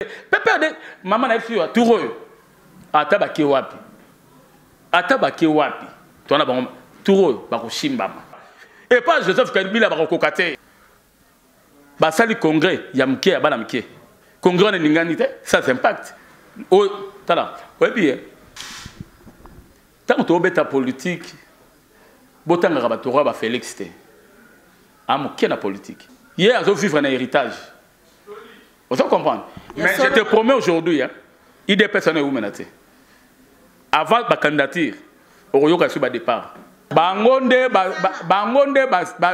PPRD maman na fio Touro atabaki wapi tona bango Touro bakoshimba et pas Joseph Kabila bakokokate basali congrès ya mke ya bana mke congrès na ningani te ça impact o tala ouais bien tant que beta politique botanga batora ba Félix te amuke na politique hier azo vivre un héritage. Vous comprenez? Mais je te promets aujourd'hui, il des personnes où menacer. Avant la candidature, au Royaume sur le départ. Bangonde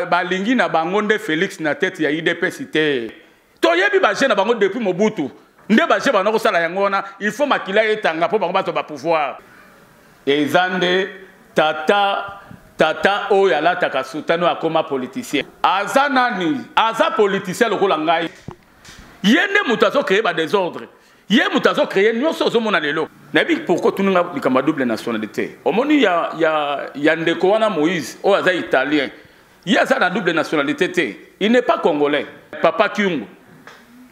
balingi na bangonde Félix na tête ya IDP cité. Toyebi ba jeune bangonde depuis Mobutu. Nde ba jeune banoko sala yangona, il faut makila etanga pour bango ba pouvoir. Ezande tata oyala takasutano akoma politicien. Aza nani? Aza politicien lokola ngai. Yende mutazo créé par désordre. Yé mutazo créé nous sommes au monalelo. Nabi pourquoi tout nous a double nationalité. Au moment y a Ndekowana Moïse, au hasard italien. Il y a ça la double nationalité. Il n'est pas congolais. Papa Kyungu,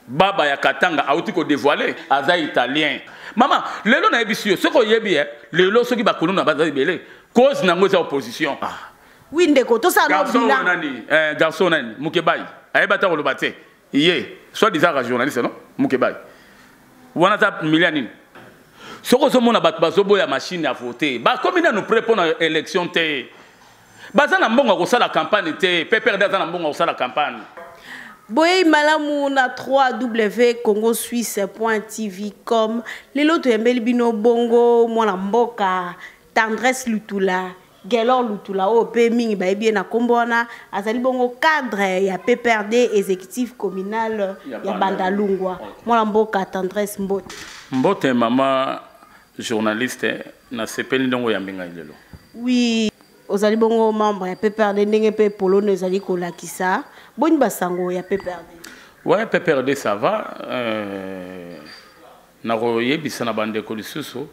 Baba ya Katanga a outi ko dévoilé, hasard italien. Maman, lelo na ebisio, ce qu'on y bien, lelo ce qui va couler na base belé, cause na ngoza opposition. Oui Ndeko, tout ça non bilan. Garçon nani, Mukebai, ayebata ko lobate. Yé, soit disant à journaliste, non? Mukebai. Ou on a ta millianine. Ce que ce monde a battu, la machine à voter. Bah, comme il nous prépare pour l'élection, bah, ça n'a pas la campagne, PPRD n'a pas la campagne. Boye malamu na 3W congosuisse.tv.com. Les loto yembeli bino bongo mwana mboka Tendresse Lutula. Gelor Lutula o pe mingi ba bien na kombona azali bongo cadre ya PPRD exécutif communal ya Bandalungwa mwana mboka Tendresse Mbote. Mbote mama journaliste na sepeli ndongo ya mbinga ilelo. Oui, ozali bongo membre ya PPRD ndenge pe Polono ezali kolakisa boni basango ya PPRD. Ouais, PPRD ça va na royebisa na bandeko lisusu.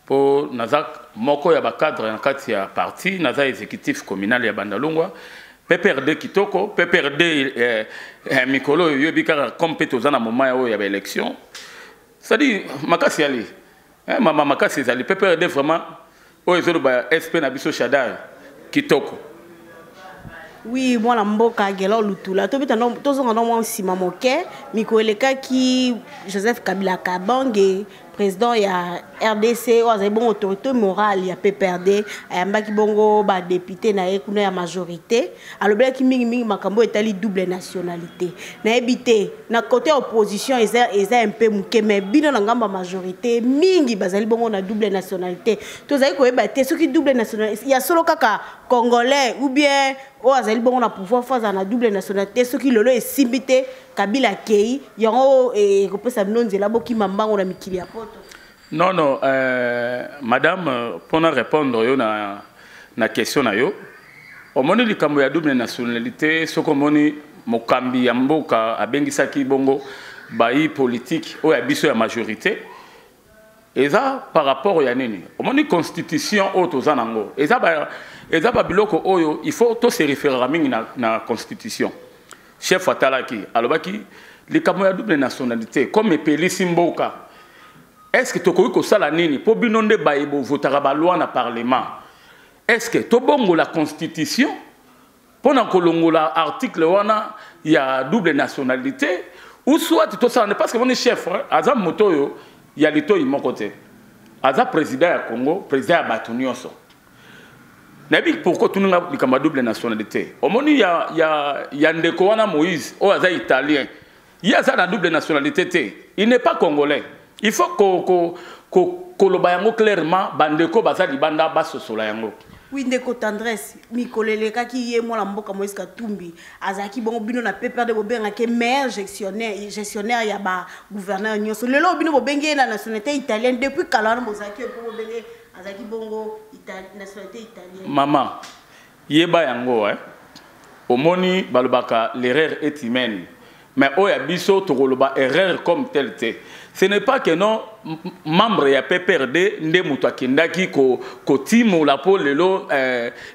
Pour Nazak Moko ya cadre en kati ya parti Naza exécutif communal ya Bandalungwa PPRD kitoko PPRD mikolo yobika compéto za na moment ya élection ça dit makasi ali mama makasi ali PPRD vraiment o ezolo ba SP na biso Shadar kitoko. Oui, moi la mboka Gelor Lutula to bita no tozonga no mo sima moke mikoleka ki Joseph Kabila Kabange président ya RDC ou azali bon autorité morale ya PPRD ayambaki bongo ba député na ekuna ya majorité alobelaki mingi makambo etali double nationalité na ebité na côté opposition eza un peu muke mais bino na ngamba majorité mingi bazali bongo na double nationalité tozali koyeba te soki double nationalité ya solo kaka congolais ou bien o azali bongo na pouvoir face na double nationalité soki lolo esimbité Kabila Kei yango kopesa binonzela boki mambango na mikili ya poto. Non non madame pour répondre yo na question na yo o moni likambo ya double nationalité soko moni mokambi ya mboka abengisaki bongo bayi politique o ya biso ya majorité eza par rapport ya nini o moni constitution o tozanango eza ba biloko oyo il faut to se référer mingi na constitution. Chef Atalaki, alobaki, les Camerounais double nationalité, comme Epeli Simboka, est-ce que tu as sala nini pour binonde baïbo votera loi na parlement? Est-ce que tu bongo la constitution pour n'encolongo la article wana il y a double nationalité ou soit tu sala parce que mon chef Azam Motoyo il y a lito mon côté. Azam président ya Congo, président ya Batunyoso. Nabi pourquoi tout le monde a double nationalité? Au moment il y a Ndekowana Moïse, au hasard italien. Il y a ça la double nationalité. Il n'est pas congolais. Il faut que le bayango clairement bandeko bazali banda baso solayango. Oui Ndeko Tendresse mikolele kaki ye mo la mboka Moïse Katumbi azaki bongo bino na PPRD bobenga ke meilleur gestionnaire ya ba gouverneur nyonso lelo bino bobenge na nationalité italienne depuis kalana bozaki ko bobenge azaki bongo nationalité italienne. Maman, yeba yango omoni balobaka l'erreur est humaine. Mais oya biso tokoloba erreur comme telle. Ce n'est pas que non membre ya PPRD nde muto akendaki ko timo la po lelo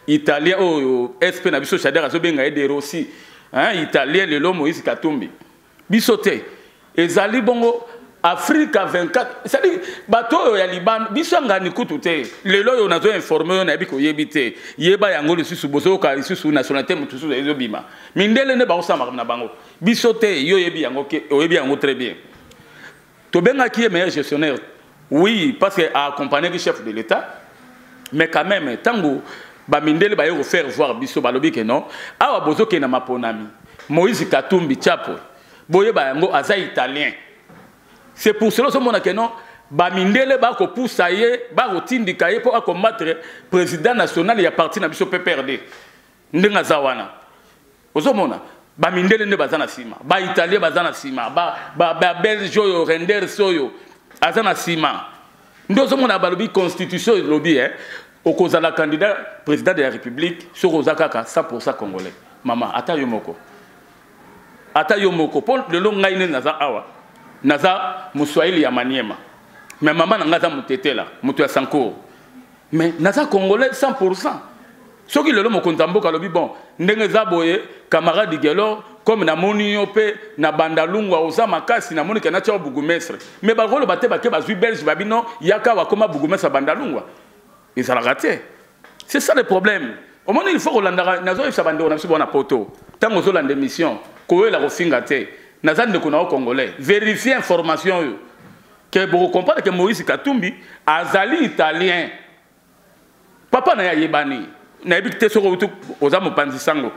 italien o SP na biso Shadar azobenga edero aussi italien lelo Moïse Katumbi. Biso te ezali bongo Afrique à 24, c'est-à-dire bateau ya Liban biso ngani kututé lelo yo nazo informer na biko yebité yeba yango le susu bozo ka susu nationalité mutusu ezo bima mindele ne ba osama na bango biso te yo yebi yango ke yebi yango très bien to benga qui est meilleur gestionnaire oui parce que a accompagné le chef de l'État mais quand même tango ba mindele ba yo faire voir biso balobi ke non awa bozo ke na maponami Moïse Katumbi Chapo boye ba yango aza italien. C'est pour cela que non, Bamindele ba ko poussaye, ba rotindika ye pour combattre président national et parti na biso PPRD. Ndenga zawana. Ozomona, Bamindele ne bazana sima, ba italien bazana sima, ba belge yo render soyo azana sima. Ndozomona balobi constitution lobby okozala candidat président de la République sur Ozakaka 100% congolais. Maman, ata yomoko. Ata yomoko pour le long ngaine naza awa. Naza Moussoaïli ya Maniema. Mais maman n'a mutete là, mutu ya Sanko. Mais naza congolais 100%. Ce qui le lomo kontambo kalobi bon, ndenge za boye camarade Gelo comme na moni yope na bandalungwa oza makasi na moni kana cha bugumestre. Mais ba rolo bate ba ke bazui belge babino yaka wa koma bugumestre bandalungwa. Ils ont raté. C'est ça le problème. Au moment il faut Rolanda nazo isa bando na biso bona poto. Tango zo la démission, ko la rofinga te. Nazan de Konao Congolais, vérifier information que vous comprenez que Moïse Katumbi azali italien. Papa na yebani, na yebite soko aux amu panzisango.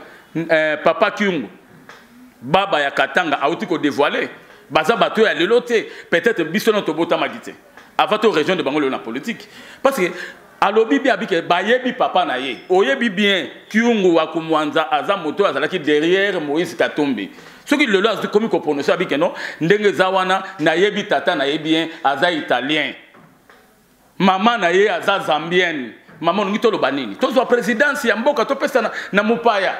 Papa Kyungu, baba ya Katanga a outi ko dévoiler. Baza bato ya lelote, peut-être bisono to bota magite. Avant to région de Bangolo na politique. Parce que alobi bi abike bayebi papa na ye. Oyebi bien Kyungu wa kumwanza azamoto azalaki derrière Moïse Katumbi. Ce qui le lance de comme qu'on prononce avec non, ndenge zawana na yebi tata na yebien aza italien. Maman na ye aza zambienne. Maman ngito lo banini. Tozo présidence ya mboka to pesa na mupaya.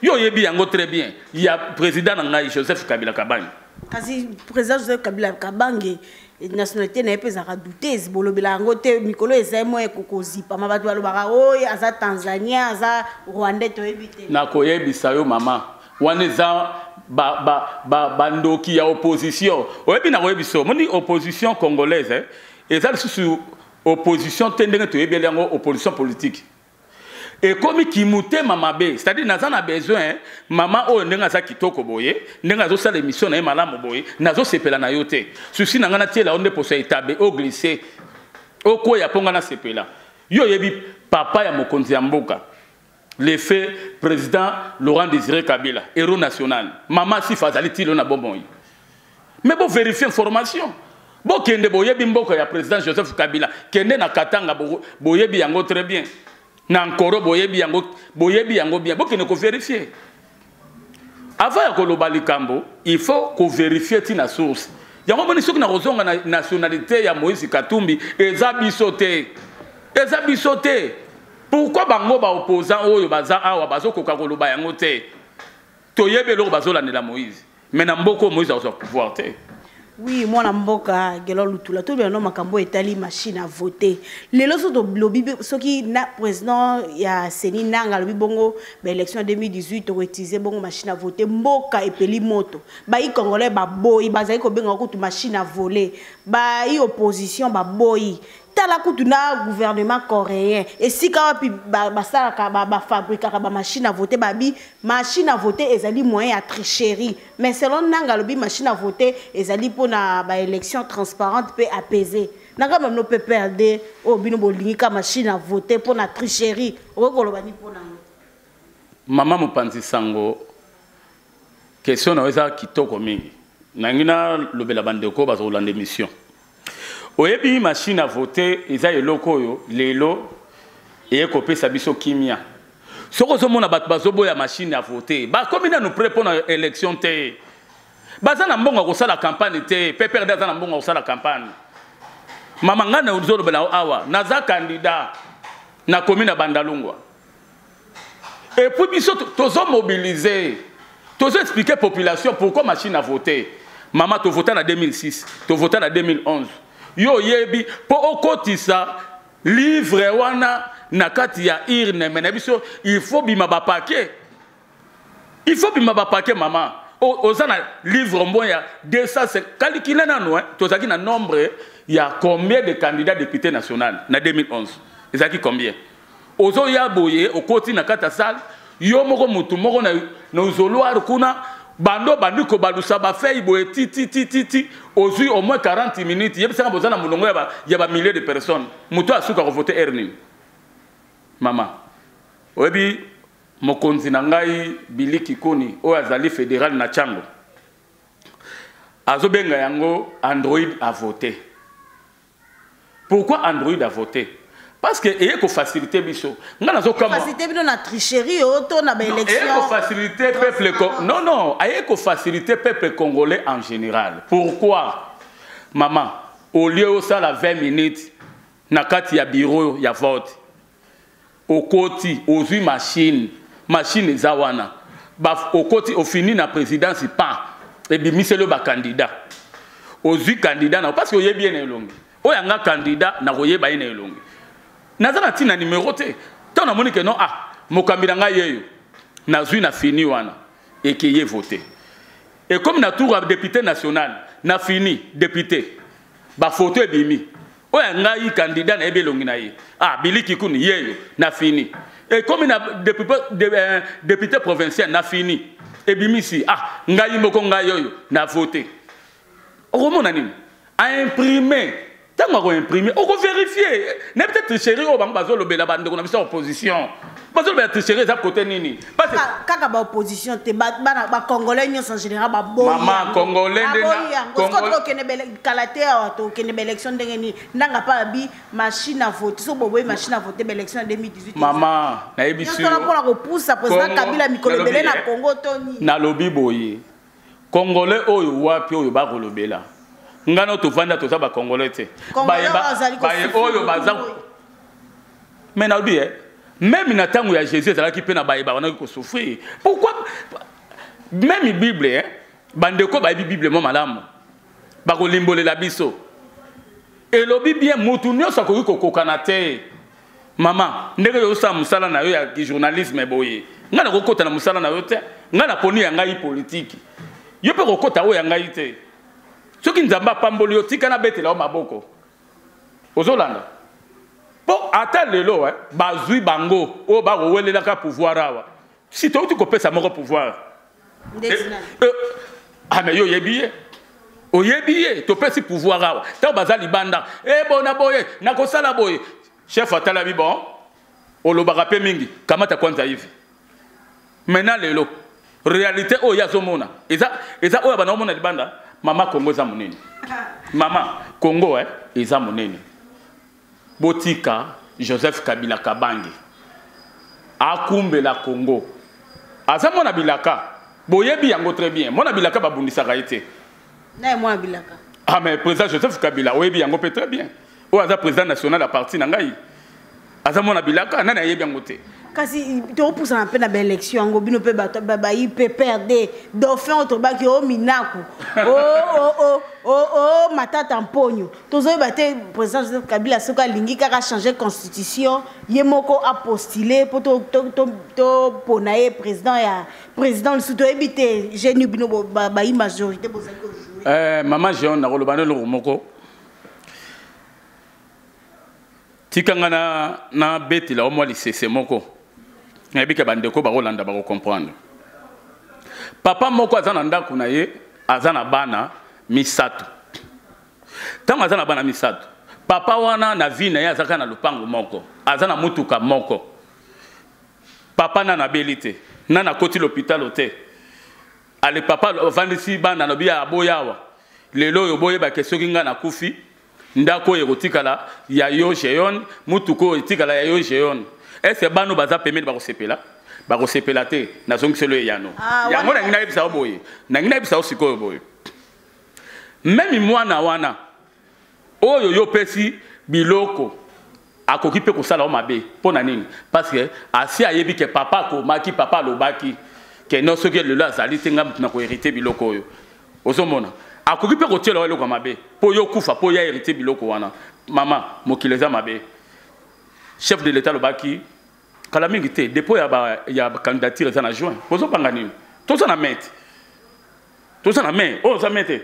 Yo yebi yango très bien. Il y a président ngai Joseph Kabila Kabange. Kasi président Joseph Kabila Kabange nationalité na pesa ka douter bolobela yango te mikolo ezai mo ekokozi pa mabatu balobaka oy aza Tanzania aza Rwanda to yebite. Na ko yebisa yo mama. Waneza bandoki ya opposition. Oyebi na oyebi so. Moni opposition congolaise et ça sous opposition tendenge to yebi yango opposition politique. Et comme qui mute mamabe, c'est-à-dire naza na besoin mama o ndenga za kitoko boye, ndenga zo sala émission na malamu boye, nazo sepela na yote. Susi na ngana tiela onde posa itabe o glisser. O ko ya ponga na sepela. Yo yebi papa ya mokonzi ya mboka. L'effet président Laurent Désiré Kabila, héros national. Maman si fazali tilo na bonbon. Mais bon vérifier information. Bon kende boyebi mboko ya président Joseph Kabila, kende na Katanga boyebi yango très bien. Na Nkoro boyebi yango bien. Bon kende ko vérifier. Avant ya koloba likambo, il faut ko vérifier tina source. Yango boni soki na rozonga na nationalité ya Moïse Katumbi eza bisote. Eza bisote. Pourquoi bango ba opposant oyo baza awa bazo koka koloba yango te toyebe lo bazo la la Moïse mais na mboko Moïse a pouvoir te. Oui, moi na mboka gelo lutula to bien no makambo etali machine à voter lelo so to lobby soki na président ya Seni Nanga lobi bongo ba élection 2018 to utiliser bongo machine à voter mboka epeli moto ba i congolais ba boy bazali ko benga ko tu machine à voler ba i opposition ba boy tala kutuna gouvernement coréen et si ka pi ba sala ka ba fabriquer ka ba machine à voter babi machine à voter ezali moyen à tricherie mais selon Nanga lobi machine à voter ezali pona ba élection transparente peut apaiser nanga même no PPRD o bino bolingi ka machine à voter pona tricherie o ko loba ni pona mama mopanzi sango question na weza kitoko mingi nangina lobela bandeko bazo lande mission. Oyebi machine à voter, eza eloko yo lelo et kopesa biso kimia. Soko zo mona bato bazobo ya machine à voter. Ba comme na nous prépare à élection te. Baza na mbongo ko sala campagne te, PPRD za na mbongo ko sala campagne. Mama ngana uzolo bela awa, naza candidat na commune Bandalungwa. Et puis biso tozo mobiliser. Tozo expliquer population pourquoi machine à voter. Maman to voter en 2006, to voter en 2011. Yo yebi po okotisa livre wana nakati ya irne menebiso il faut bima ba paquet. Il faut bima ba paquet maman. Aux livre bon il y a 200 calculé nano hein tozaki na nombre il y a combien de candidats députés nationaux na 2011 ezaki combien ozo ya boye okoti na kata salle yo moko mutu moko na zoloir kuna bandi ko balusa ba fei boye ti ozui au moins 40 minutes yebisa bozana mulongo ya ba milliers de personnes mutu asuka ko voter erning mama oyebi mokonzi na ngai Biliki Koni oyo azali fédéral na Tchango azobenga yango Android a voté. Pourquoi Android a voté? Parce que il faut faciliter biso. Faciliter biso na tricherie auto na élection. Il faut faciliter peuple non, il faut faciliter peuple congolais en général. Pourquoi? Maman, au lieu où ça la 20 minutes na kati ya bureau ya vote. Au côté, aux machine zawana. Au côté, au fini na présidence pas. Et bien, c'est le candidat. Aux candidats, parce qu'il y a bien elongi. Au y a un candidat, na roye ba ine elongi. Nazana tina numéro te. Tant na moni que non mon candidat yeyo. Na zui na fini wana et qui y voté. Et comme na tour député national, na fini député. Ba photo e bimi. O ya ngai candidat na ebe longi na ye. Biliki Koni yeyo na fini. Et comme na député provincial na fini. Et bimisi ngai moko ngai yoyo na voté. O mona nini? A imprimer. Tant qu'on imprimer, on va vérifier. N'est peut-être chéri au banc bazolo bela bande qu'on a mis en opposition. Bazolo bela chéri ça côté nini. Parce que kaka ba opposition te ba congolais nyos en général ba boy. Maman congolais de congolais qui ne belle calater to qui ne élection ndengeni nanga pa bi machine à voter so boboy machine à voter élection 2018. Maman na ebisu. On pour la repousser président Kabila mikolo belé na Congo toni. Na lobi boye. Congolais oyo wapi oyo ba kolobela. Ngano to vanda to ba congolais te ba oyo baza mais na bien même na tango ya Jésus ezala ki pe na ba wana ko souffrir pourquoi même Bible bandeko ba Bible mo malamu ba ko limbolela biso elobi bien mutu nyoso ko kokana te mama ndenge yo sa musala na yo ya journalisme boye ngana ko kota na musala na yo te ngana poni ya ngai politique yo pe ko kota o ya ngai te. Ce qui nous a pamboli au tikana bete la maboko. Ozolanda. Pour atteindre le lot, bazui bango, o ba wele la ka pouvoir awa. Si toi tu copes ça mon pouvoir. Mais yo yebiye. O yebiye, to pesi pouvoir awa. Ta bazali banda. Bona boye, na ko sala boye. Chef atala bi bon. O lo barape mingi, kamata kwanza hivi. Maintenant le lot. Réalité o yazomona. Eza o ya bana omona libanda. Mama Congo za munene. Mama Congo eza munene. Botika Joseph Kabila Kabange. Akumbe la Congo. Aza mona bilaka. Boyebi yango très bien. Mona bilaka ba bundisa kaite. Na mona bilaka. Mais président Joseph Kabila oyebi yango peut très bien. O aza président national à parti na ngai. Aza mona bilaka nana yebi yango te. Kasi to pousse na pe na ba élection ngo bino pe ba il peut perdre dauphin autre ba ki o minaku matata mponyo tozo ba te président Joseph Kabila soka lingi kaka changer constitution yemoko a postuler pour to ponaye président le souto ebité genu bino ba majorité bo jouer maman Jean na kolobana lo moko tikanga na beti la o mo lisese moko. Nabika bandeko ba Rolanda ba comprendre. Papa moko azana ndako na ye, azana bana misato. Tama azana bana misato. Papa wana na vie na ye azaka na lupango moko, azana mutuka moko. Papa na belite, na koti l'hôpital ote. Ale papa vandisi bana no bia aboyawa. Lelo yo boye ba question kinga na kufi. Ndako erotikala ya yo jeon, mutuko etikala ya yo jeon. Est-ce que bano baza permis ba sepela te na zongi selo yano ya ngona ngina ebisa boye na ngina ebisa osiko boye même mwana wana oyo yo pesi biloko akoki pe ko sala o mabe pona nini parce que asi ayebi ke papa ko maki papa lobaki ke no soki le la zali tenga na ko hériter biloko oyo ozomona akoki pe ko tiela eloko mabe po yo kufa po ya hériter biloko wana mama mokileza mabe. Chef de l'État lobaki kala mingi te depuis ya candidature za na juin pozo panga nini to za na met tout ça na mais oh ça mette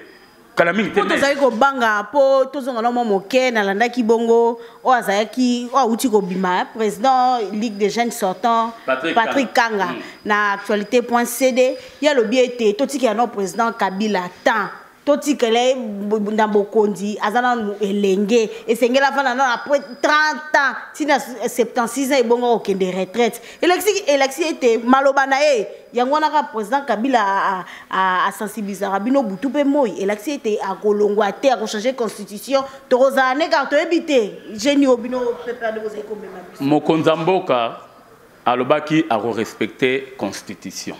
kala mingi te po tozali kobanga po tozonga na mwa moke nalandaki bongo oyo azalaki oyo awuti kobima président ligue des jeunes sortant Patrick Kanga na actualité.cd ye alobi ete totikela no président Kabila temps totikele na bokondi aza nanu elenge esengeli afanda nano après 30 ans tina 76 ans ebongo okende retraite elexi ete maloba na ye yango wana ka président Kabila asensibilisaka bino butu mpe moi elexi ete akolongwa te akochanger constitution tokozala ne kaka toyebi te geni o bino peperde bozali komema biso mokonzi ya mboka alobaki akorespecte constitution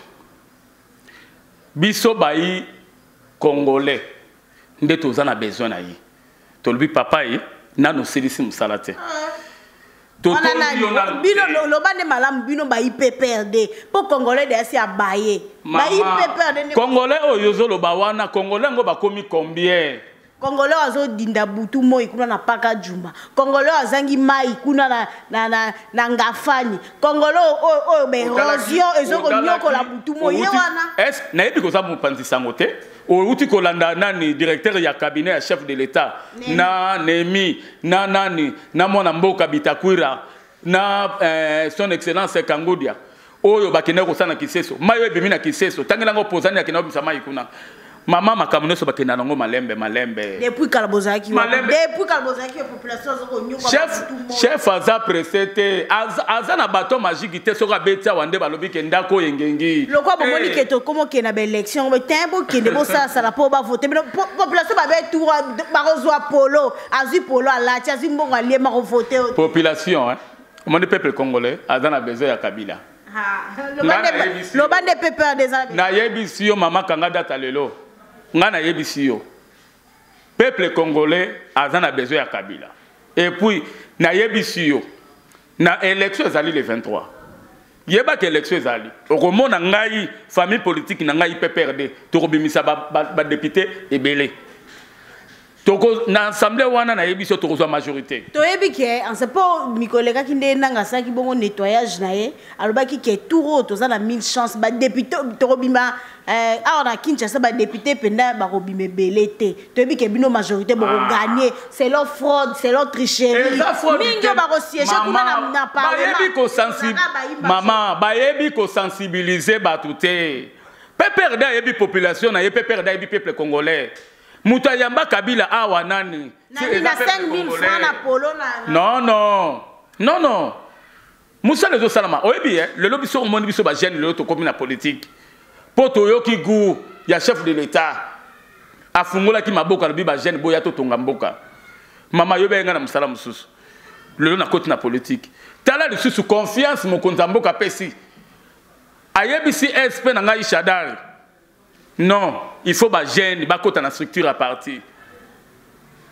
biso bayi Congolais, nde tozana besoin na yi. Tolubi papa yi nano selisi musala te. Bino lobande malam bino ba IPPRD. Po Congolais de asi abaye. Ba IPPRD. Congolais oyozo loba wana Congolais ngo bakomi combien? Congolais azo dinda butu moi kuna na paka juma. Congolais azangi mai kuna na ngafani. Congolais o be erosion ezoko nyoko la butu moi wana. Est na yebi ko za mupanzi sangote. Outi kolanda nani directeur ya cabinet ya chef de l'état na Nemi na nani na mwana mboka Bitakwira na son excellence Kangodia oyo bakene ko sana kiseso mayo ebimi na kiseso tangela ngo pozani ya kinao bisama ikuna mama makamune so bakena nango malembe depuis kalbozaki population zoko nyuka chef aza presete aza na bateau magique te soka betia wande balobi ke ndako yengengi lokwa bomoni ke to komo ke na ba élection be tempo ke ndebo sala po ba voter population ba be tour ba rozwa polo azu polo alati azu mbongo aliema ko voter population mon peuple congolais aza na besoin ya Kabila le bande peuple des na yebisi yo mama kanga data lelo ngana yebisi yo peuple congolais a besoin ya Kabila et puis na yebisi yo na élection ezali le 23 yeba que élection ezali okomona ngai famille politique na ngai PPRD tokobimisa ba député ebele toko na assemblée wana na yebisi tokozwa majorité to yebi ke en ce pas mikoleka ki ndenda ngasa ki bongo nettoyage na ye alobaki ke touro toza na 1000 chance ba député tokobima on a Kinshasa ba député penda ba robime belete to yebi ke bino majorité bo gagner c'est leur fraude c'est leur tricherie mingi ba ko siéger kuna na parlement ba yebi ko sensibiliser maman ba yebi ko sensibiliser ba touté PPRD yebi population na ye PPRD yebi peuple congolais Muta yamba Kabila awa nani na 5000 francs na polo na non Musa lezo salama oyebi le lobby so moni biso ba jeune le to komi na politique poto yoki gu ya chef de l'état afungola ki maboka lobi ba jeune boya to tonga mboka mama yobe nga na musala mususu le na côté na politique tala le sous confiance mon konza mboka pesi ayebi si SP na ngai Shadari. Non, il faut que les gens soient dans la structure à partir.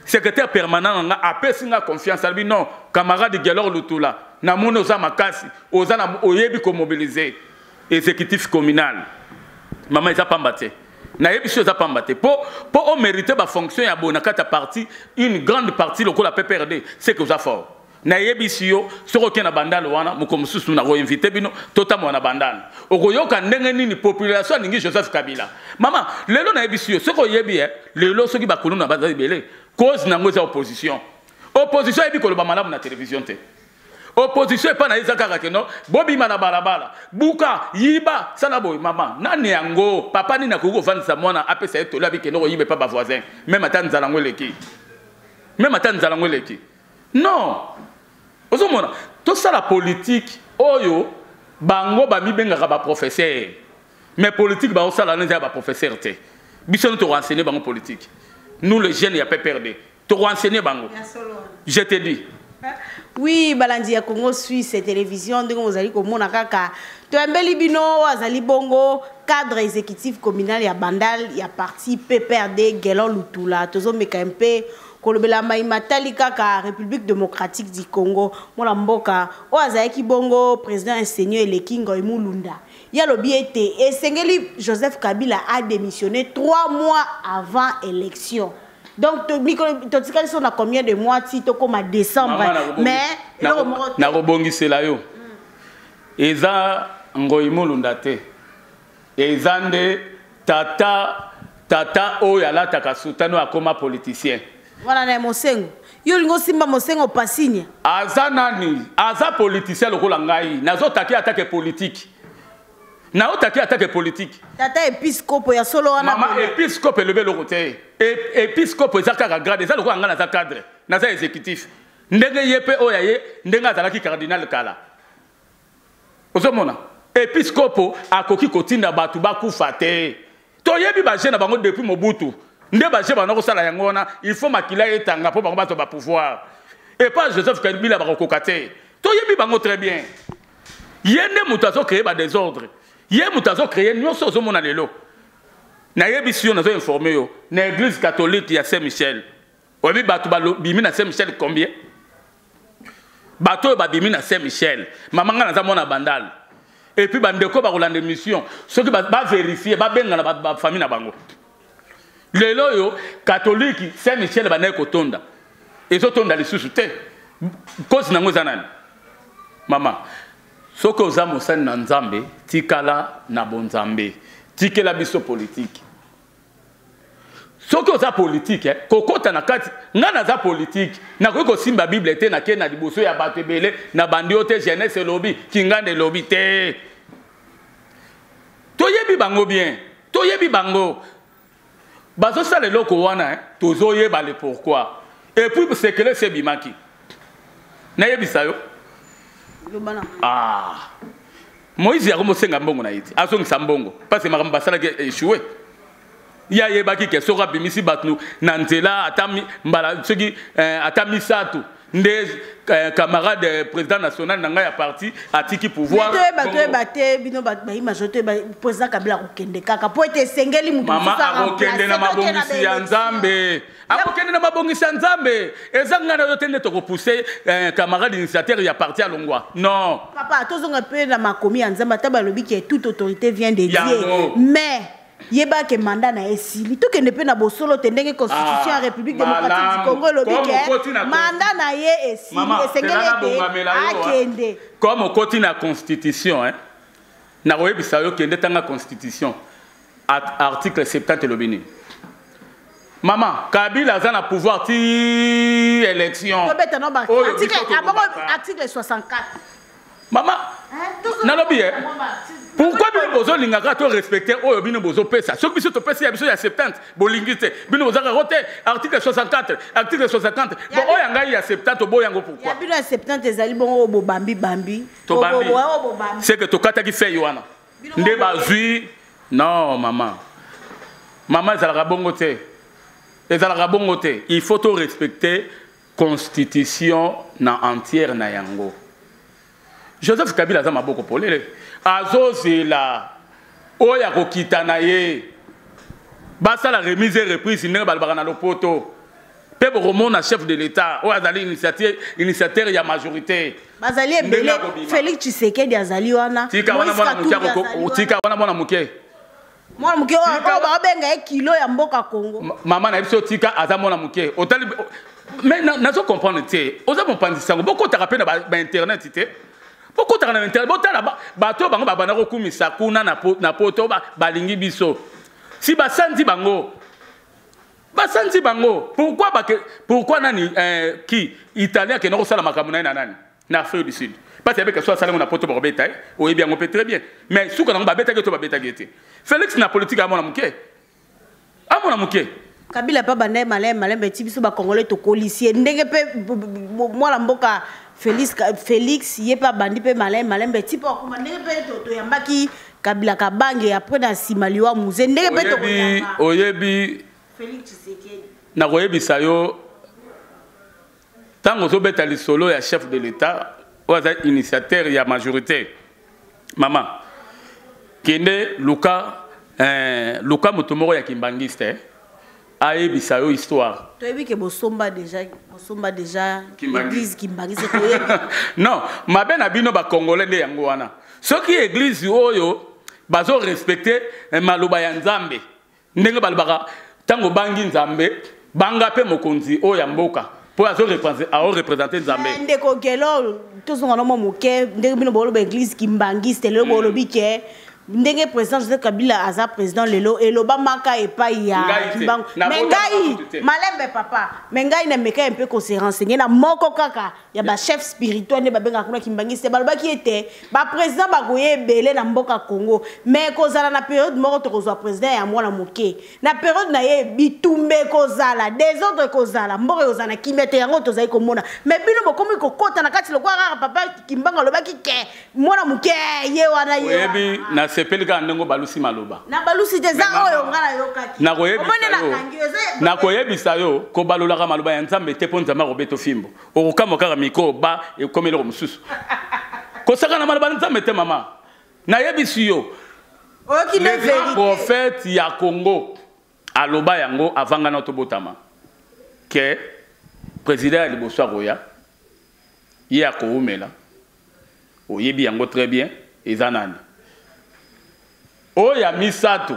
Secrétaire permanent a personne confiance. Il dit non, camarade de Gelor Lutula, na mon osa makasi, osa na oyebi ko mobiliser exécutif communal. Maman ils a pas mbatté. Na yebi chose a pas mbatté. Pour on mériter ba fonction ya bonakata parti, une grande partie le ko la PPRD, c'est que ça fort. Na yebisi yo soko ke na bandalo wana mukomususu na ko inviter bino tota mwana bandalo okoyoka ndenge nini population ningi Joseph Kabila mama lelo na yebisi yo soko yebi lelo soki bakulu na bazali belé cause na ngoza opposition yebi ko loba malamu na télévision te opposition epa na izaka ke no bobi mana balabala buka yiba sana boy mama nani yango papa ni na ko vanisa mwana apesa eto labi ke no yibe pa ba voisin même atanzala ngoleki non ozomona tout ça la politique oyo bango ba mi benga ba professeur mais politique ba osala nza ba professeur te biso nous te renseigner bango politique nous les jeunes ya PPRD te renseigner bango je te dis oui balandi ya Congo Suisse télévision ndenge ozali komona kaka to embeli bino azali bongo cadre exécutif communal ya Bandal ya parti PPRD Gelon Lutula tozo meka mpe kolobela mai matali kaka République démocratique du Congo mona mboka o azaki bongo président enseignant Elekingo Imulunda ya lobi ete esengeli Joseph Kabila a démissionné 3 mois avant élection. Donc to tikali so na combien de mois ti to comme décembre mais na robongisela yo eza Ngoimulunda te ezande tata tata oyo alataka sultano akoma politicien. Voilà na mosengo. Yo lingo simba mosengo pasinya. Aza nani? Aza politicien lokola ngai. Nazo taki attaque politique. Na otaki attaque politique. Tata épiscope ya solo wana. Mama épiscope levé le côté. Épiscope ezaka grade, ça lokola ngana za cadre, na za exécutif. Ndenge yepe oyaye, ndenge azalaki cardinal kala. Ozomona. Épiscope akoki kotinda batu bakufa te. To yebi ba jeune bango depuis Mobutu. Nde ba jeune bango sala yango wana, il faut makila etanga po bango bato ba pouvoir. Et pas Joseph Kabila ba kokate. To yebi bango très bien. Yende mutazo créer ba désordre. Yé mutazo créer nyonso ozomona lelo. Na yebi si on a informé yo, na église catholique ya Saint-Michel. Oyebi batu ba bimi na Saint-Michel combien? Bato ba bimi na Saint-Michel. Mamanga na za mona bandal. Et puis bandeko ba rolande mission, ceux qui ba vérifier ba benga na ba famille na bango. Lelo yo catholique Saint-Michel ba na kotonda. Ezo tonda lisusu te. Cause na ngoza nani? Mama. Soko za mosani na nzambe tikala na bonzambe. Tikela biso politique. Soko za politique kokota na kati ngana za politique na ko simba bible te na ke na liboso ya batebele na bandio te jeunesse lobby kingande lobby te. Toyebi bango bien. Toyebi bango. Bazo sala loko wana tozo yeba le pourquoi. Et puis c'est que c'est bimaki. Na yebisa yo. Ah. Moïse ya komo senga mbongo na yiti. Azongisa mbongo parce que makamba sala ke échoué. Ya yebaki ke sora bimisi batnu na nzela atami mbala soki atami satu nde camarade président national nanga ya parti atiki pouvoir baté bino ba majorité président Kabila kokende kaka po ete sengeli mutu mama akokende na mabongisi ya nzambe akokende na mabongisi ya nzambe ezanga na yotende to repousser camarade initiateur ya parti alongwa non papa tozonga pe na makomi ya nzambe taba lobi que toute autorité vient de Dieu mais yeba ke mandat na esili to kende pe na bosolo tendenge constitution ya République démocratique du Congo lobi ke mandat na ye esili esengeli akende comme okoti na constitution na oyebisa yo kende tanga constitution article 70 lobini Maman, Kabila a un pouvoir ti élection. Article 64. Maman, nalobi pourquoi bino lingaka to respecter o bino bozo pesa? Ce que biso to pesa ya biso ya 70 bolingite. Bino bozo roté article 64, article 60. Bon o yanga ya 70 bo yango pourquoi? Ya bino ya 70 ezali bon bo bambi bambi. To bambi. C'est que to kata ki fait yoana. Nde bazui non maman. Maman ezalaka bongo te. Ezalaka bongo te. Il faut to respecter constitution na entière na yango. Joseph Kabila a maboko polele. Azozela oya kokita na ye. Basa la remise et reprise ne balbara na lopoto. Pebo romona chef de l'État o azali initiateur ya majorité. Bazali ebele Félix Tshisekedi azali wana. Tika wana mwana muke tika wana mwana muke. Mwana muke o ba benga kilo ya mboka Congo. Mama na biso tika aza mwana muke. Otali mais nazo comprendre te. Oza mpandisa ngo boko taka pe na ba internet te. Pourquoi tu as un intérêt? Bato bango babana ko kumisa kuna na poto balingi biso. Si basanzi bango. Basanzi bango. Pourquoi nani qui italien qui n'ont pas la makamuna na nani na Afrique du Sud. Parce que soit salon na poto bobeta o bien on peut très bien. Mais sous quand on babeta que to babeta gete. Félix na politique à mon muke. À mon muke. Kabila pa bande malem beti biso ba congolais to policier ndenge pe moi la mboka Félix yé pas bandi pe malem beti po ko ndenge pe to yambaki Kabila kabange après na simaliwa muze ndenge pe to yamba oyebi Félix Tshisekedi na oyebi sayo tango zo beta li solo ya chef de l'État oza initiateur ya majorité maman kende Luka mutomoro ya kimbangiste aye bisayo histoire. Tu as vu que Bosomba déjà l'église Kimbangiste. Non, ma ben abino ba congolais de yango wana. Ce qui église oyo bazo respecter maloba ya nzambe. Ndenge balbaka tango bangi nzambe banga pe mokonzi oya mboka. Pour représenter nzambe. Ndeko gelo to zonga no moke ndenge bino bolo ba église Kimbangiste le bolo bike ndenge président Joseph Kabila aza président lelo eloba maka epai ya Kimbangu mais ngai malembe papa mais ngai na meka un peu qu'on se renseigner na moko kaka ya ba chef spirituel ne ba benga kuna Kimbangu c'est baloba ki était ba président ba goye belé na mboka Congo mais kozala na période moko to kozwa président ya mwana moke na période na ye bitumbe kozala des autres kozala mboka kozana kimete yango tozai komona mais bino bokomi kokota na kati lokwa kaka papa Kimbangu aloba ki ke mwana moke ye wana ye na sepelika ndenge balusi maloba na balusi teza oyo ngala yokaki na koyebisa yo ko balolaka maloba ya nzambe te po nzambe robeto fimbo okokama kaka mikro ba ekomelo mosusu kosaka na maloba nzambe te mama na yebisi yo le prophète ya Congo aloba yango avanga na tobotama ke président liboso akoya ye akoumela oyebi yango très bien eza nani oya misato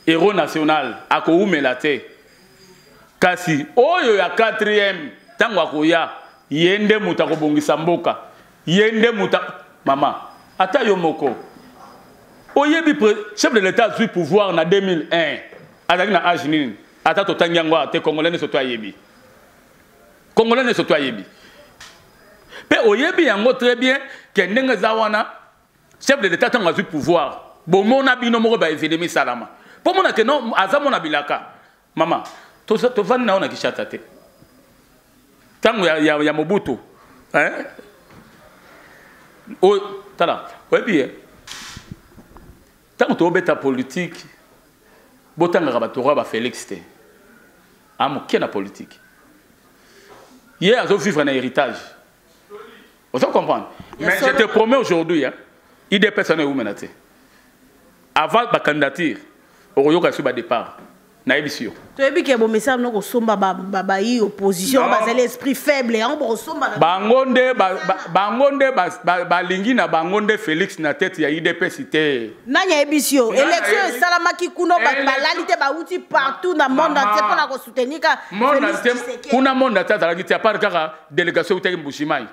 héros national akoumela te kasi oyo ya 4e tango akoya yende muta kobongisa mboka yende muta mama ata yo moko oyebi chef de l'état zui pouvoir na 2001 azali na âge nini ata totangi yango ate congolais ne soto ayebi congolais ne soto ayebi pe oyebi yango très bien ke ndenge za wana chef de l'état tango azui pouvoir bomona bino moko ba événement salama po mona ke non azamona bilaka mama to vani na ona kishata te tango ya Mobutu hein o tala oyebi tango to beta politique botanga ba tora ba Félix te amuke na politique hier azo vivre na héritage vous comprenez mais je te promets aujourd'hui hein il est personne où menacer avant la candidature au yoka sur le départ na ebisio to ebi ke bo message no ko somba ba yi opposition ba l'esprit faible en bo somba bangonde ba lingi na bangonde Félix na tête ya IDP cité nanya ebisio élection salamaki kuno ba lalité ba uti partout dans monde entier pour la ko soutenir ka Félix kuna monde entier za la part kaka délégation utaki Mbushimai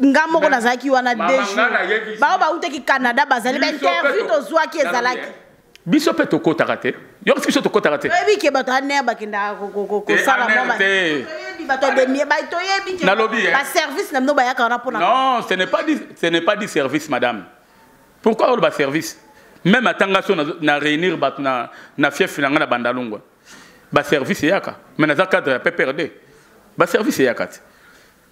ngamo ko nazaki wana déjà ba utaki Canada bazali ba interview to zwa ki ezalaki biso pe toko takate yo biso toko takate ebi ke bato aner bakenda ko sala mama ebi bato de mie ba to yebi ke ba service na no ba yakana pona non ce n'est pas du service madame pourquoi le service même atanga so na réunir bato na fief na ngana bandalungwa ba service yaka mais na cadre PPRD ba service yaka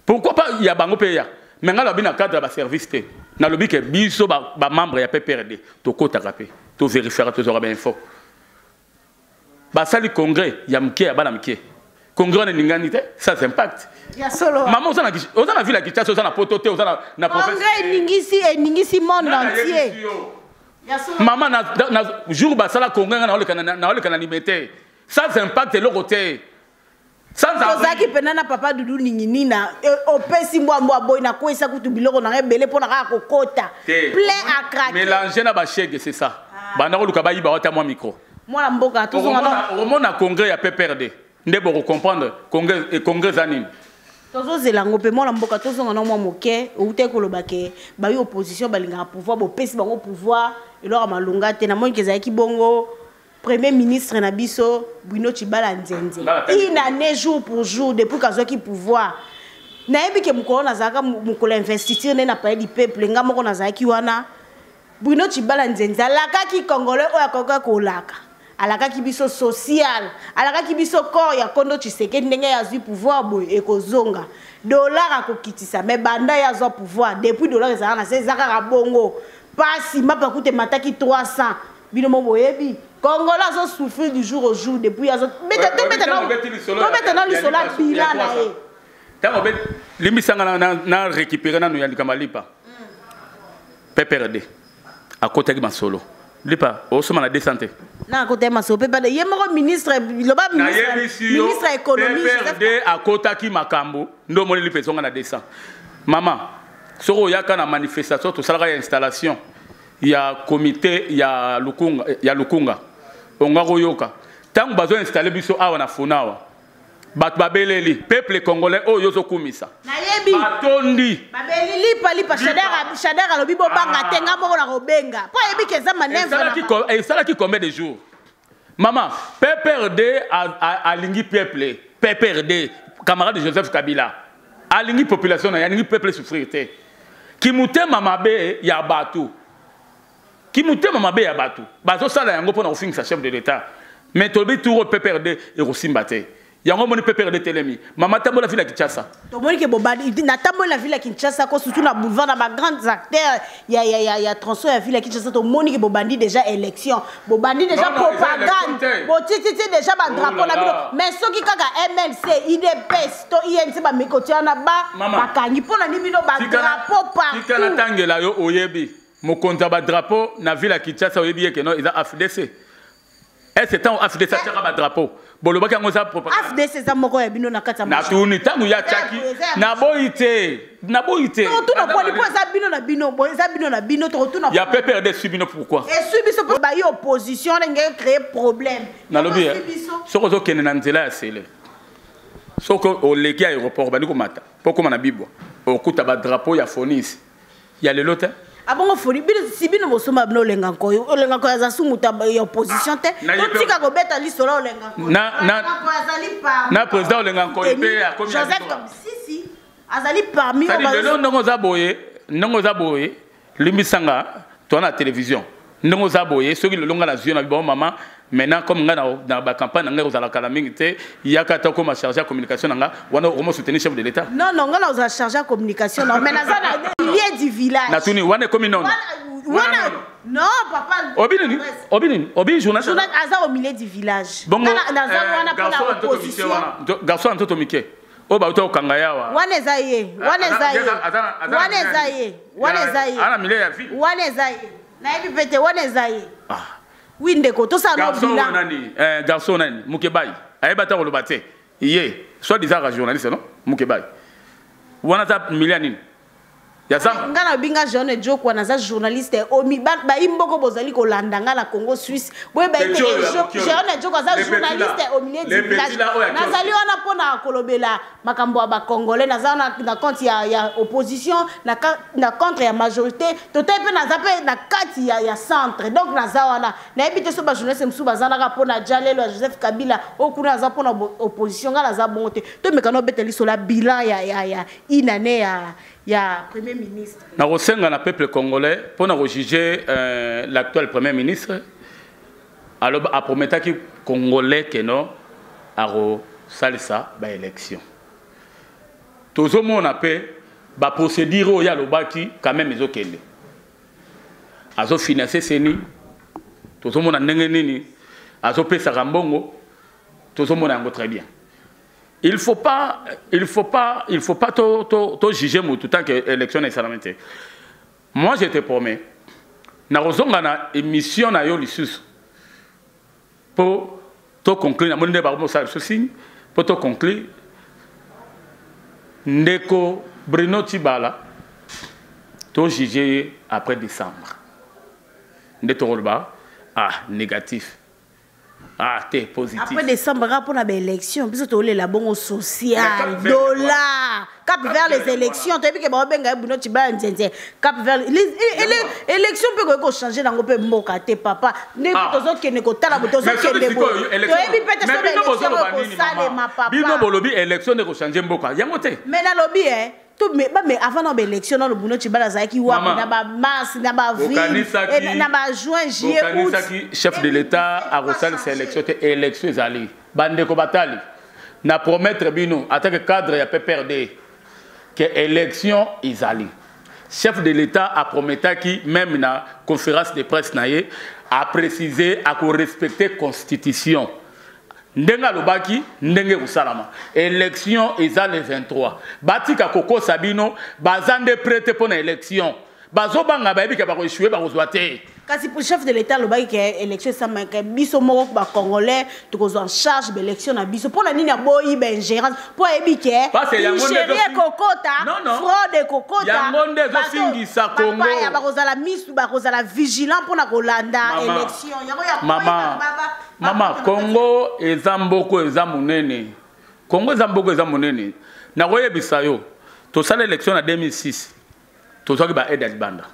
pourquoi pas ya bango pe ya mais ngala bina cadre ba service te na lobi ke biso ba membre ya PPRD toko takapé to vérifier to zora bien info basali congrès ya mke ya bana mke congrès na ningani te ça impact ya solo maman osana ville ki tsaso osana poto te osana na province congrès ningisi monde entier ya solo maman na jour basala congrès na ole kana limité ça impact le côté sans ozaki penana papa dudu ningini na opesi mbwa boy na kwesa kutu biloko na rebele pona ka kokota plein à craquer mélanger na ba chèque c'est ça bana ko luka ba yiba ota moi micro moi mboka to zonga au mona congrès ya PPRD ndebo ko comprendre congrès anime tozo zelango pe moi mboka to zonga na moi moke ou te ko lobake ba yi opposition balinga pouvoir bo pesi bango pouvoir elora malunga te na moi kezaki bongo Premier ministre Nabiso Bruno Tshibala Nzenze. Il a né jour pour jour depuis qu'il pouvoir. Naebi ke mukolo nazaka mukolo investiture na pa di peuple nga moko nazaki wana. Bruno Tshibala Nzenze alaka ki congolais oya koka kolaka. Alaka ki biso social, alaka ki biso corps ya kondo Tshisekedi ndenge ya zui pouvoir boy ekozonga. Dollar akokitisa mais banda ya zo pouvoir depuis dollar ezaka na sezaka bongo. Pasi mapa kute mataki 300. Bino mo boyebi. Congolais ont souffert du jour au jour depuis ils ont maintenant le solar bilan là tant obet limisanga na récupérer na ya likamalipa PPRD à côté de Masolo lipa au soma na descente na côté Masolo PPRD yemoko ministre ministre économie PPRD à côté ki makambo ndo moni lipesonga na descente maman soko yaka na manifestation to sala installation ya comité ya Lukunga onga koyoka tango bazo installer biso awa na Funawa Bat babeleli, peuple congolais, oh yozo kumisa. Nayebi. Batondi. Babeleli lipa Shader alobi bo banga tenga moko na robenga. Po yebi keza manevre. Et ça là qui combien de jours? Maman, PPRD a lingi peuple, PPRD, camarade de Joseph Kabila. A lingi population, a lingi peuple souffrir. Qui mouté mamabe ya batu. Qui mouté mamabe ya batu. Bazo sala yango pona ofing sa chef de l'État. Mais tobi tour PPRD et Rosimbate. Yango moni PPRD telemi. Mama tambo la ville à Kinshasa. To moni ke bobadi na tambo la ville à Kinshasa ko surtout na boulevard na ba grands acteurs ya transport ya ville à Kinshasa to moni ke bobandi déjà élection. Bobandi déjà propagande. Bo titi déjà ba drapeau na bino. Mais soki kaka MLC, IDPS to INC ba mikotia na ba kangi pona ni bino ba drapeau partout. Tikana tangela yo oyebi. Mo konta ba drapeau na ville à Kinshasa oyebi ke no ils a FDC. Et c'est un FDC tira ba drapeau. Boloba ki ngoza propagande. FDC za moko ya bino na kata na tuni tangu ya chaki na boite. To tuna poli po za bino na bino, bo za bino na bino to tuna. Ya PPRD subino pourquoi? Et subiso pour ba yo opposition ngé créer problème. Na lobi. Soko zo kene na nzela ya sele. Soko o leki aéroport ba ndiko mata. Poko na bibwa. Okuta ba drapeau ya Fonis. Ya le lote. Abongo foli bino sibino bosoma bino lenga koyo za sumuta ya opposition te to tika ko beta lisolo lenga koyo na président lenga koyo pe ya komi Joseph si azali parmi ndongo za boye limbisanga to na télévision ndongo za boye soki lolonga na zio na bon maman maintenant comme nga na ba campagne nga ozala kala mingi te yakata ko ma chargé de communication nga wana o soutenir chef de l'état non nga na oza chargé de communication non mais naza na lié du village na tuni wana comme non papa obi journaliste aza au milieu du village bongo naza wana pour la opposition garçon antoto mike o ba uto kanga yawa wana ezaye ana milieu ya ville wana ezaye na ebi pete wana ezaye oui ndeko to ça no bilan garçon nani mukebai ayeba ta koloba te iye soit disant journaliste non mukebai wana ta milianini ya samba ngana binga jeune joko na za journaliste omi ba imboko bozali ko landanga na Congo Suisse boye ba ite jeune joko za journaliste au milieu du village nazali wana pona kolobela makambo ba congolais nazana na compte ya opposition na contre ya majorité tote pe na zape na kati ya centre donc naza wana na ebite so ba journaliste msu bazana ka pona jalelo Joseph Kabila okuna za pona opposition ngala za bonte to mekano beteli so la bilan ya inane ya premier ministre. Na rosenga na peuple congolais pour na juger l'actuel premier ministre alors a prometaki congolais que non aro salisa ba élection. Tozo mona pe ba procédure ya lobaki quand même ezokende. Azo financer seni tozo mona ndenge nini azo pesa rambongo tozo mona ngo très bien. Il faut pas to juger tout tant que élection est salamité. Moi je te promets na rozonga na émission na yo lisusu pour to conclure na monde ba mo sa signe pour to conclure ndeko Bruno Tibala to juger après décembre. Ndeto rolba négatif. T'es positif. Après décembre, pour la élection, puis tu as la bonne social, dollar, cap vers les élections. Tu as vu que Babenga Bruno Tibala cap vers les élections peuvent changer dans le pays mokate papa. Ne tozo ke ne kotala tozo ke ne bo. Tu as vu peut-être que l'élection Bino bolobi élection ne changer mboka. Yangote. Mais na lobby mais avant l'élection dans le Bruno Tibala zaki wa na ba mars na ba avril na ba juin juillet août chef de l'état a reçu ces élections élections ezali bande ko batali na promettre bino en tant que cadre ya PPRD que élection ezali chef de l'état a prometaki même na conférence de presse naie a précisé à ko respecter constitution. Ndenga lobaki ndenge usalama élection eza le 23 batika koko sabino bazande prêter pour élection bazobanga bayebi ke bako échouer bakozwa te kasi pour chef de l'état lobaki ke élection ça manque biso moko ba congolais tokozo en charge de l'élection na biso pour la nini boyi ben ingérence pour yebi ke chérie kokota fraude kokota yangonde zo singisa Congo ya bakozala misu bakozala vigilant pour na kolanda élection yango ya Mama Congo eza mboko eza munene Congo Zamboko Zamoneni. Na roye bisayo. To sala élection en 2006. To soki ba aide banda.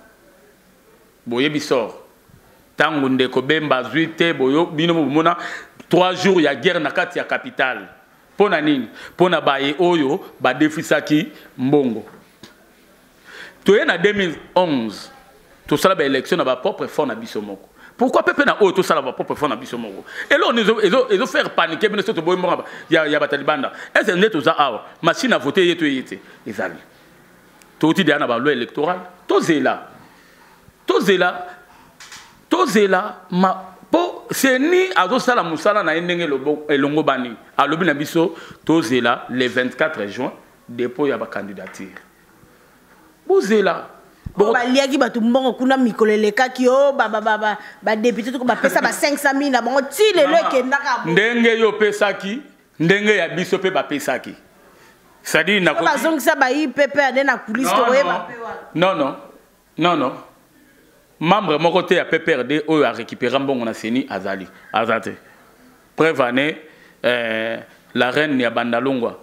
Boye bisor. Tango ndeko bemba zuite boyo bino mona 3 jours ya guerre na kati ya capitale. Pona nini? Pona baye oyo ba defisaki mbongo. To na 2011. To sala ba élection na ba propre fond na bisomoko. Pourquoi Pepe na auto ça va pas faire na biso moko? Et là ils ont faire paniquer mais surtout boy mora ya batalibanda. Est-ce net aux awa machine à voter yeto yete ezali. To ti dia na ba loi électorale. To zela ma po c'est ni azo sala musala na ndenge elongo bani. Alobi na biso to zela le 24 juin dépôt ya ba candidature. Bozela baliaki bato mbongo kuna mikoleleka ki o ba député to ba pesa ba 500,000 na bango ti lelo ekendaka ndenge yo pesaki ndenge ya biso pe ba pesaki c'est-à-dire na ko bazongisa ba IPPRD na coulisse to yeba non membre moko te ya PPRD oyo a récupérer mbongo na seni azate preuve année la reine ya Bandalongwa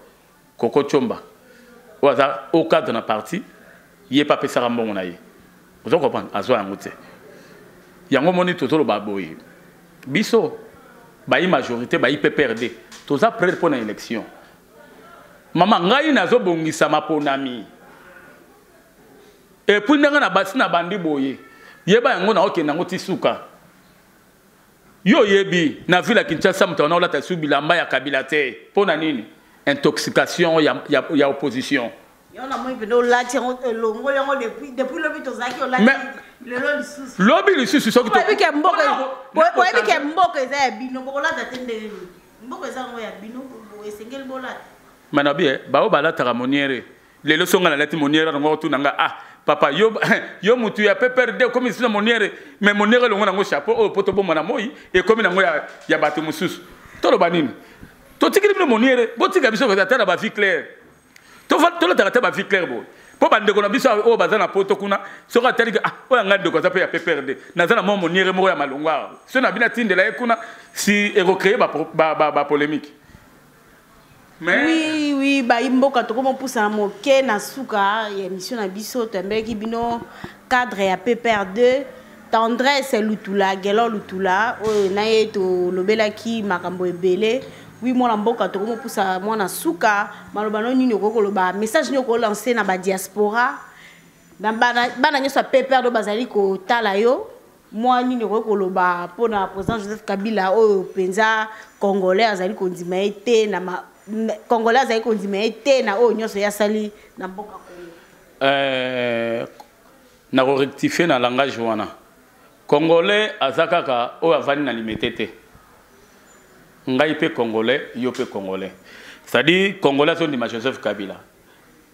Koko Chomba oza au cadre na parti il n'est pas pesé à mon aïe. Vous comprenez? À soi, il y a un moment où tout le baboy. Bisso, bayi majorité, bayi PPRD. Tout ça prêt pour l'élection. Maman, ngai nazo bongi sama ponami. Et puis n'anga na basi na bandi boye. Yeba yango na oke na ngoti suka. Yo yebi na villa Kinshasa mtona ola tasubi lamba ya Kabila te. Pona nini? Intoxication ya opposition. Lobby papa yo mutu ya PPRD comme ici moniere mais moniere longo nango chapeau o poto bomana moyi et comme nango ya bato mususu to lo banini to tikili no moniere botika biso ko tata ba vie claire to le tata ba vie claire bo po bande ko na biso o bazana poto kuna so ka tali ah o ngande ko zape ya PPRD na zana mo moniere mo ya malongwa so na bina tindela ekuna si ero créer ba polémique. Mais oui, bah imboka to comme pousse à moquer na suka et émission na biso tembe ki bino cadre ya PPR2 tendresse lutula gelo lutula o na yeto lobela ki makambo ebele oui mona mboka to comme pousse à mona suka maloba no nini ko loba message ni ko lancer na ba diaspora na bana nyoso PPR2 bazali ko tala yo moi nini ko loba pona président Joseph Kabila o penza congolais azali ko ndima ete na Congolais azali kondima ete na o nyonso ya sali na mboka Congo. Na ko rectifier na langage wana. Congolais azakaka o avani na limitete. Ngai pe congolais, yo pe congolais. C'est-à-dire congolais sont de Joseph Kabila.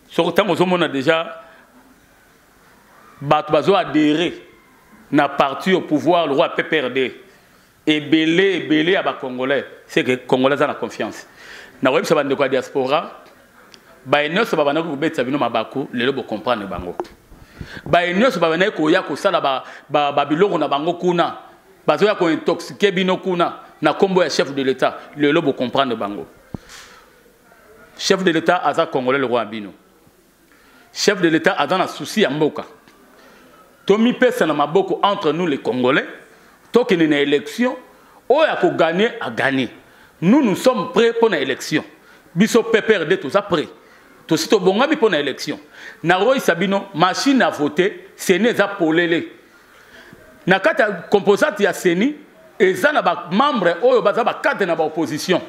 Surtout on a déjà bazo adhéré na parti au pouvoir le roi PPRD et belé à ba congolais, c'est que congolais ont la confiance. Na web sabande kwa diaspora ba enyoso babana ko betsa bino mabako lelo bo comprendre bango ba enyoso babana ko ya ko sala ba biloko na bango kuna bazo ya ko intoxiquer bino kuna na kombo ya chef de l'état lelo bo comprendre bango chef de l'état aza congolais le roi bino chef de l'état a dans un souci ya mboka tomi pesa na maboko entre nous les congolais tokene na élection o ya ko gagner a gagner. Nous sommes prêts pour l'élection. Biso PPRD tout ça prêt. Tout sito bonga bi pour l'élection. Na roi sabino machine à voter, c'est neza polele. Na kata composante ya seni eza na ba membre oyo baza ba cadre na ba opposition.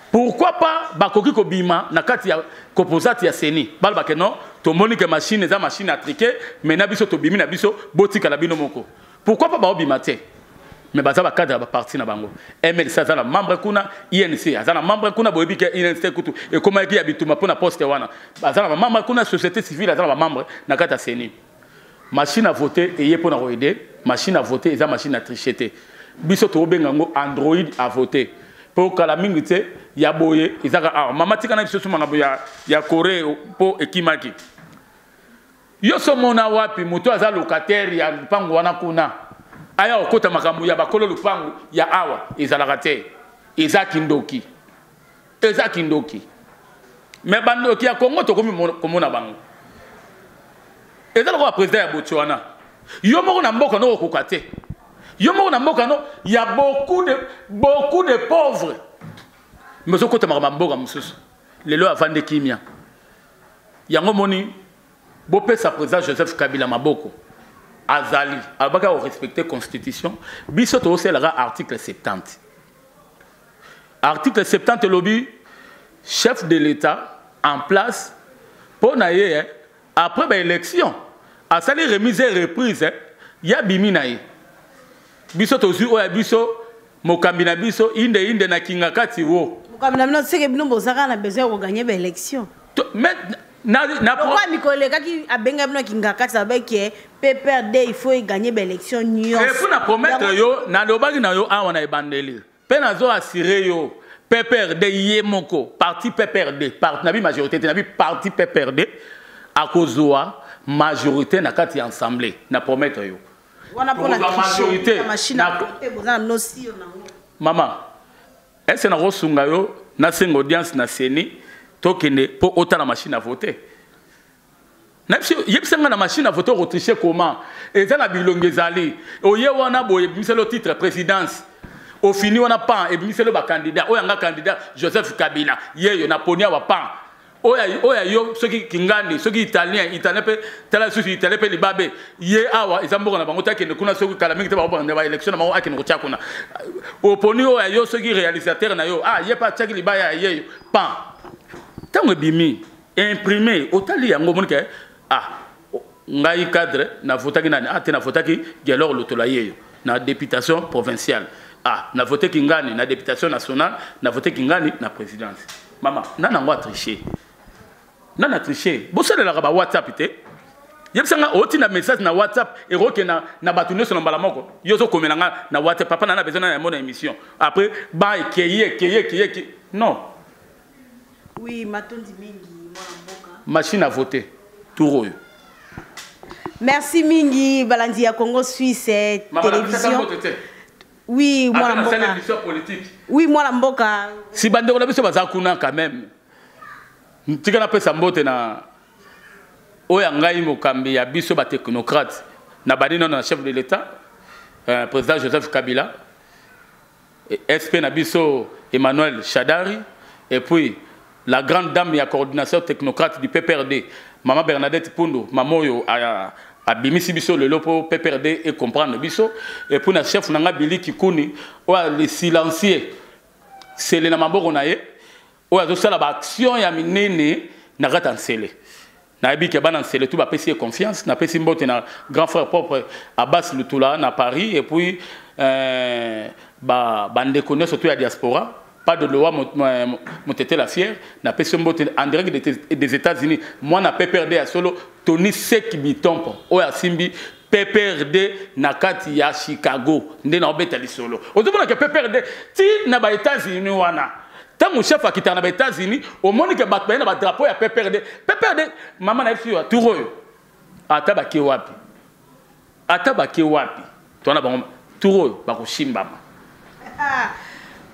Pourquoi pas ba koki ko bima na kata ya composante ya seni. Bal ba que non, to monique machine eza machine à triquer, mais na biso to bimi na biso botika la bino moko. Pourquoi pas ba obima te? Mais baza ba cadre ba parti na bango MLC azana membre kuna INC azana membre kuna boyebi ke INC kutu et comment ki habituma pona poste wana azana membre kuna société civile azana membre na kata seni machine à voter et yé pona aider machine à voter eza machine à tricher biso to benga ngo Android à voter pour kala mingi te ya boye ezaka ah mama tika na biso suma boya ya Corée po ekimaki yo so mona wapi moto aza locataire ya pango wana kuna aya okota makambo ya bakolo lupangu ya awa ezalaka te eza kindoki Mais bando qui a Congo to comme na bango. Et ça le président ya Botswana. Yo moko na mboka no kokate. Yo moko na mboka no, il y a beaucoup de pauvres. Mais ce côté ma mboka mususu. Lelo avant de kimia. Yango moni bopé sa président Joseph Kabila Maboko. Azali, abaka o respecter constitution, biso to osela article 70. Article 70 lobby chef de l'État en place pour naie après l'élection. A sali remise et reprise, ya bimi naie. Biso to zu o ya biso mokambi na biso inde na kinga kati wo. Mokambi na c'est que bino bozaka na besoin de gagner l'élection. Mais pourquoi Nicolas qui a bien gagné kinga kati avec PPRD il faut gagner l'élection New. Et pour na promettre yo na lobaki na yo awana ebandeli. Pe na zo assurer yo PPRD yemoko parti PPRD parti na bi majorité na bi parti PPRD a kozwa majorité na kati assemblée na promettre yo. Wana pour la majorité na maman est-ce na rosunga yo na sengo audience na seni tokende pour autant la machine à voter. Yebisanga na machine à voter autricher comment et ça na bilongezali oye wana boye bimise le titre présidence au fini on a pas et bimise le ba candidat oyanga candidat Joseph Kabila yeyo na ponia wa pan oya yo soki kingani soki italien pe tala susi italien pe libabe ye awa ezamboka na bango takende kuna soki kala mingi te ba ba election na bango akene kotia kuna oponi oya yo soki réalisateur na yo ye pa tchaki libaya yeyo pan tango bimi imprimé otali yango monike ngai cadre na votaki nani te na votaki gelor lotolaye na députation provinciale na votaki ngani na députation nationale na votaki ngani na présidence maman nana ngwa tricher nana tricher bosale la ba WhatsApp te yebisanga oti na message na WhatsApp et roke na batuno sur mbala moko yozo komelanga na WhatsApp papa nana besoin na mon émission après ba keye non. Oui, matondi mingi mboka. Machine à voter. Tout. Merci mingi balandi ya Congo Suisse télévision. Oui, moi la mboka. Oui, moi la mboka. Si bande ko na biso bazakuna quand même. Tika na pesa mbote na oya ngai mokambi ya biso ba technocrate na badino na chef de l'État président Joseph Kabila SP na biso Emmanuel Shadari et puis la grande dame et la coordinateur technocrate du PPRD, Maman Bernadette Pundo, Mamoyo a bimisi biso le lopo PPRD et comprendre biso et puis na chef nanga Billy Kikuni ou le silencieux c'est le namaboko nae ou a ça la action ya minene na gata nsele na bi ke bana nsele tout ba pesi confiance na pesi mbote na grand frère propre Abbas Lutula na Paris et puis bande connaît surtout la diaspora. Pas de loi, mon tété la fière, n'a pas en direct des États-Unis. Moi, n'a pas perdu à solo, Tony Seki Bitompo, Oya Simbi, PPRD, Nakati ya Chicago, n'est n'a pas solo. Au moment que PPRD, si n'a pas États-Unis, wana. Tant mon chef a quitté les États-Unis, au moment que Batman a drapeau à PPRD, maman a fait tout royo. Atabaki wapi. Atabaki wapi. Toi, on a tout royo, Bakushimba.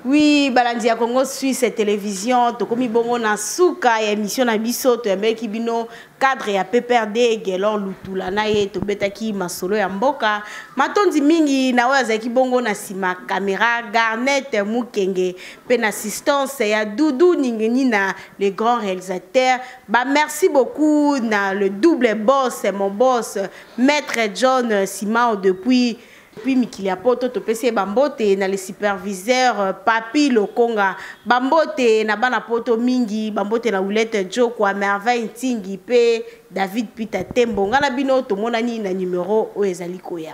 Oui, balandi ya Congo Suisse télévision, tokomi bongo na suka ya émission na biso to yambeki bino cadre ya PPRD gelor lutula na ye to betaki masolo ya mboka matondi mingi na wa zaki bongo na sima caméra Garnet Mukenge pe na assistance ya Doudou Ningeni na le grand réalisateur. Bah merci beaucoup na le double boss mon boss maître John Simao depuis Mikilia Poto to pese bambote na le superviseur Papi Lokonga bambote na bana poto mingi bambote na Oulette Joko a merveille Ntingi pe David Pita Tembo ngana bino to monani na numéro o ezali koya.